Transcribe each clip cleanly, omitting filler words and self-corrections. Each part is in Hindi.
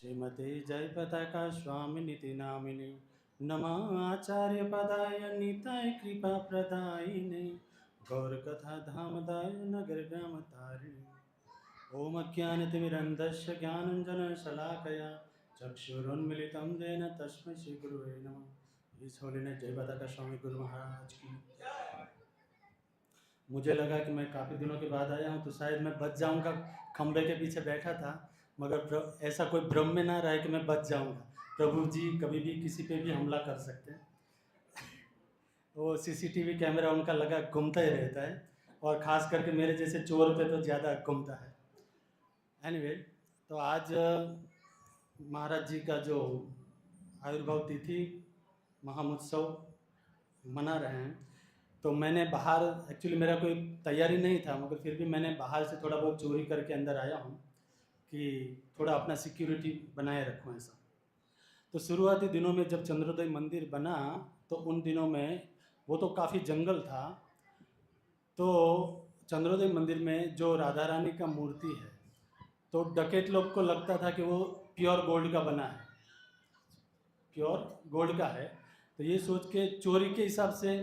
श्रीमते जय पताका स्वामिनिति नामिने नमः आचार्य पदाय निताय कृपा प्रदायिने गौर कथा धामदाय नगर ग्राम तारिणे ओम अज्ञानतिमिरन्धस्य ज्ञानञ्जनशलाकया चक्षुरुन्मिलितं येन तस्मै श्री गुरुवे नमः। इस होलीने जय पताका स्वामी गुरु महाराज की। मुझे लगा कि मैं काफ़ी दिनों के बाद आया हूँ तो शायद मैं बच जाऊँगा, खंबे के पीछे बैठा था, मगर ऐसा कोई भ्रम में ना रहे कि मैं बच जाऊँगा। प्रभु जी कभी भी किसी पे भी हमला कर सकते हैं। वो सीसीटीवी कैमरा उनका लगा घूमता ही रहता है, और ख़ास करके मेरे जैसे चोर पे तो ज़्यादा घूमता है। एनीवे, तो आज महाराज जी का जो आविर्भाव तिथि महामहोत्सव मना रहे हैं, तो मैंने बाहर, एक्चुअली मेरा कोई तैयारी नहीं था, मगर फिर भी मैंने बाहर से थोड़ा बहुत चोरी करके अंदर आया हूँ कि थोड़ा अपना सिक्योरिटी बनाए रखूँ ऐसा। तो शुरुआती दिनों में जब चंद्रोदय मंदिर बना तो उन दिनों में वो तो काफ़ी जंगल था। तो चंद्रोदय मंदिर में जो राधा रानी का मूर्ति है, तो डकैत लोग को लगता था कि वो प्योर गोल्ड का बना है, प्योर गोल्ड का है। तो ये सोच के चोरी के हिसाब से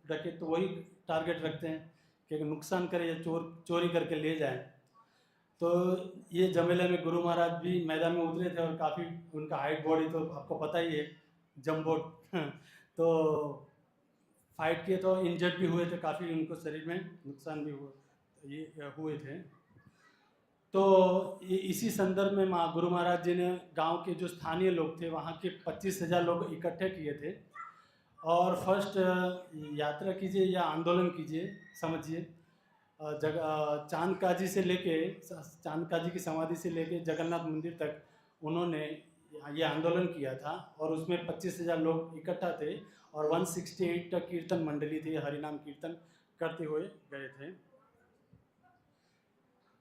डकैत तो वही टारगेट रखते हैं कि नुकसान करे या चोरी करके ले जाए। तो ये झमेले में गुरु महाराज भी मैदान में उतरे थे, और काफ़ी उनका हाइट बॉडी तो आपको पता ही है, जम्बो तो फाइट किए तो इंजर्ड भी हुए थे, काफ़ी उनको शरीर में नुकसान भी हुए थे। तो इसी संदर्भ में गुरु महाराज जी ने गांव के जो स्थानीय लोग थे वहाँ के 25,000 लोग इकट्ठे किए थे, और फर्स्ट यात्रा कीजिए या आंदोलन कीजिए, समझिए, चांद काजी से लेके, चांद काजी की समाधि से लेके जगन्नाथ मंदिर तक उन्होंने ये आंदोलन किया था, और उसमें 25,000 लोग इकट्ठा थे, और 168 तक कीर्तन मंडली थी, हरिनाम कीर्तन करते हुए गए थे।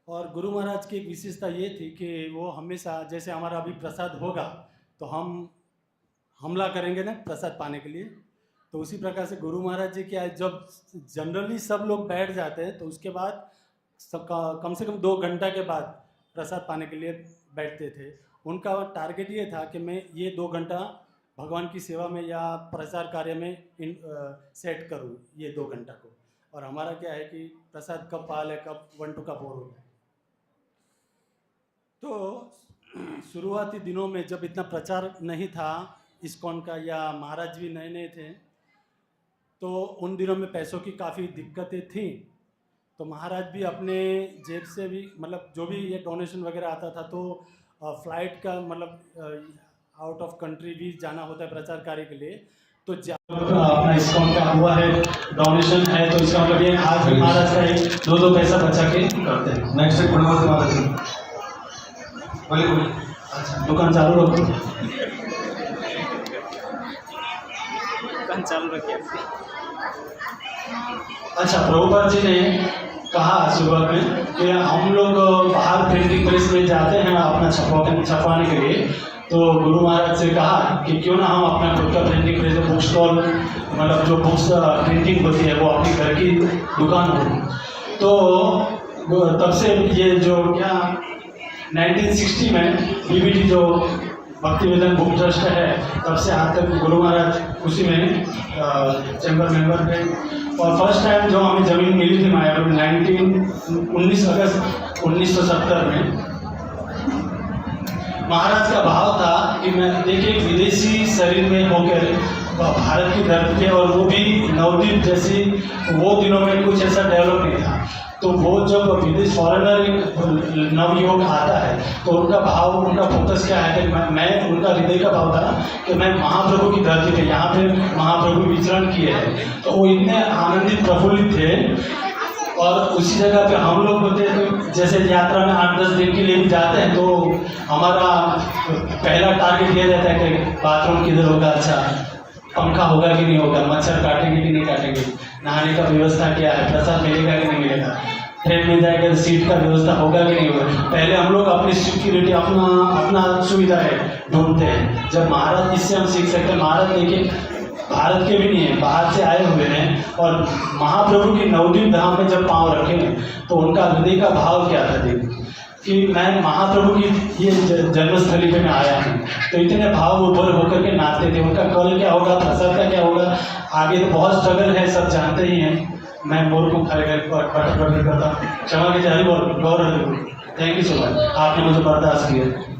और गुरु महाराज की एक विशेषता ये थी कि वो हमेशा, जैसे हमारा अभी प्रसाद होगा तो हम हमला करेंगे ना प्रसाद पाने के लिए, तो उसी प्रकार से गुरु महाराज जी क्या है, जब जनरली सब लोग बैठ जाते हैं तो उसके बाद कम से कम 2 घंटा के बाद प्रसाद पाने के लिए बैठते थे। उनका टारगेट ये था कि मैं ये 2 घंटा भगवान की सेवा में या प्रचार कार्य में सेट करूँ ये 2 घंटा को, और हमारा क्या है कि प्रसाद कब पाल है, कब 1 to 4 हो गया। तो शुरुआती दिनों में जब इतना प्रचार नहीं था इस्कॉन का, या महाराज भी नए नए थे, तो उन दिनों में पैसों की काफ़ी दिक्कतें थी। तो महाराज भी अपने जेब से भी, मतलब जो भी ये डोनेशन वगैरह आता था, तो फ्लाइट का, मतलब आउट ऑफ कंट्री भी जाना होता है प्रचार कार्य के लिए, तो अपना इस्कॉन का हुआ है, डोनेशन है, तो इसका मतलब ये आज भी महाराज का 2-2 पैसा बचा के करते हैं। नेक्स्ट है गुणवंत महाराज जी, बोलिए। अच्छा, दुकान चालू रखो, दुकान चालू रखिए। अच्छा, प्रभुपाद जी ने कहा शुरुआत में कि हम लोग बाहर प्रिंटिंग प्रेस में जाते हैं अपना छपवाने के लिए, तो गुरु महाराज से कहा कि क्यों ना हम अपना खुद का प्रिंटिंग प्रेस, बुक स्टॉल, मतलब जो बुक्स प्रिंटिंग होती है वो अपनी घर की दुकान हो। तो तब से ये जो क्या 1960 में बीबीटी जो भक्तिवेदन बुक ट्रस्ट है, तब से आज तक गुरु महाराज उसी में चैम्बर मेंबर थे। और फर्स्ट टाइम जो हमें ज़मीन मिली थी मायापुर 19 अगस्त 1970 में, महाराज का भाव था कि मैं देखिए विदेशी शरीर में होकर भारत की धरती पे, और वो भी नवद्वीप जैसी, वो दिनों में कुछ ऐसा डेवलप नहीं था। तो वो जब विदेश फॉरेनर नवयुवक आता है तो उनका भाव, उनका फोकस क्या है कि मैं उनका हृदय का भाव था कि मैं महाप्रभु की धरती पे, यहाँ पे महाप्रभु विचरण किए हैं। तो वो इतने आनंदित प्रफुल्लित थे, और उसी जगह पे हम लोग होते हैं। तो जैसे यात्रा में 8-10 दिन के लिए भी जाते हैं, तो हमारा पहला टारगेट ये रहता है कि बाथरूम किधर होगा, अच्छा पंखा होगा कि नहीं होगा, मच्छर काटेंगे कि नहीं काटेंगे, नहाने का व्यवस्था क्या है, प्रसाद मिलेगा कि नहीं मिलेगा, ट्रेन में जाएगा तो सीट का व्यवस्था होगा कि नहीं होगा। पहले हम लोग अपनी सिक्योरिटी, अपना सुविधाएं ढूंढते हैं। जब महाराज, इससे हम सीख सकते हैं, महाराज देखिए भारत के भी नहीं है, बाहर से आए हुए हैं, और महाप्रभु की नवद्वीप धाम में जब पांव रखेंगे तो उनका हृदय का भाव क्या था देखिए। कि मैं महाप्रभु की ये जन्मस्थली पे मैं आया हूँ, तो इतने भाव उभर होकर के नाचते थे। उनका कल क्या होगा, प्रसाद का क्या होगा, आगे तो बहुत स्ट्रगल है, सब जानते ही हैं। मैं मोर को खड़े करता हूँ, क्षमा कीजिए। हरि बोल, गौर हरि बोल। थैंक यू सो मच, आपने मुझे बर्दाश्त किया।